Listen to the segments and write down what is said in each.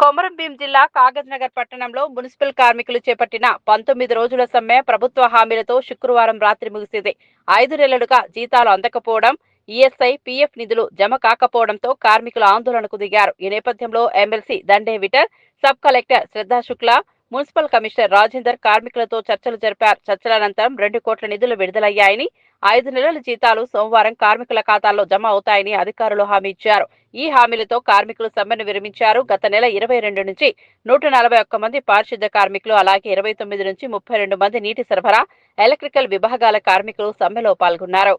కొమరంభీం జిల్లా కాగజ్నగర్ పట్టణంలో మున్సిపల్ కార్మికులు చేపట్టిన 19 రోజుల సమ్మె ప్రభుత్వ హామీలతో శుక్రవారం రాత్రి ముగిసింది. 5 నెలలుగా జీతాలు అందకపోవడం, ఈఎస్ఐ, పీఎఫ్ నిధులు జమ కాకపోవడంతో కార్మికులు ఆందోళనకు దిగారు. ఈ నేపథ్యంలో MLC Dande Vithal, sub collector Shraddha Shukla, municipal commissioner Rajender కార్మికులతో చర్చలు జరిపారు. చర్చల అనంతరం 2 కోట్ల నిధులు విడుదలయ్యాయని, 5 నెలల జీతాలు సోమవారం కార్మికుల ఖాతాల్లో జమ అవుతాయని అధికారులు హామీ ఇచ్చారు. ఈ హామీలతో కార్మికులు సమ్మెను విరమించారు. గత నెల 22 నుంచి 141 మంది పారిశుద్ధ్య కార్మికులు, అలాగే 29 నుంచి 32 మంది నీటి సరఫరా, ఎలక్ట్రికల్ విభాగాల కార్మికులు సమ్మెలో పాల్గొన్నారు.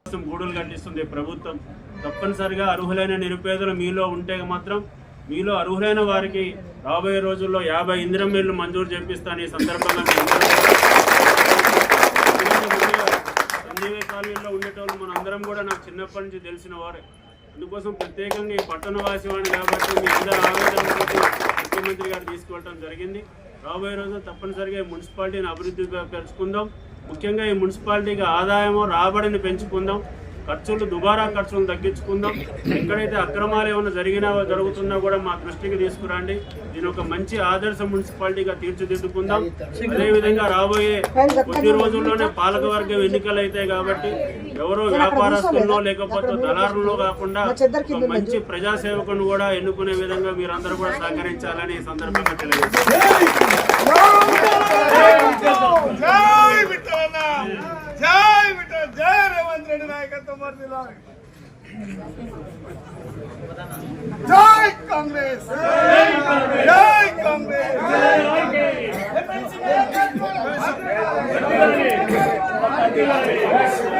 తప్పనిసరిగా అర్హులైన నిరుపేదలు మీలో ఉంటే మాత్రం మీలో అర్హులైన వారికి రాబోయే రోజుల్లో 50 ఇందిరమ్మ ఇళ్లు మంజూరు చేపిస్తాను. ఈ సందర్భంగా సంజీవే కాలనీలో ఉండేటోళ్ళు మనందరం కూడా నాకు చిన్నప్పటి నుంచి తెలిసిన వారే. అందుకోసం ప్రత్యేకంగా ఈ పట్టణవాసి వాడిని కాబట్టి మీ అందరూ ఆవేదనతోటి ముఖ్యమంత్రి గారు తీసుకువెళ్ళడం జరిగింది. రాబోయే రోజుల్లో తప్పనిసరిగా ఈ మున్సిపాలిటీని అభివృద్ధిగా పెంచుకుందాం. ముఖ్యంగా ఈ మున్సిపాలిటీకి ఆదాయము రాబడిని పెంచుకుందాం. ఖర్చులు దుబారా ఖర్చులను తగ్గించుకుందాం. ఎక్కడైతే అక్రమాలు ఏమైనా జరుగుతున్నా కూడా మా దృష్టికి తీసుకురండి. దీని ఒక మంచి ఆదర్శ మున్సిపాలిటీగా తీర్చిదిద్దుకుందాం. అదేవిధంగా రాబోయే కొద్ది రోజుల్లోనే పాలకవర్గం ఎన్నికలు అవుతాయి కాబట్టి ఎవరో వ్యాపారస్తుల్లో లేకపోతే దళారుల్లో కాకుండా ఒక మంచి ప్రజాసేవకును కూడా ఎన్నుకునే విధంగా మీరందరూ కూడా సహకరించాలని ఈ సందర్భంగా జై కాంగ్రెస్, జై కాంగ్రెస్.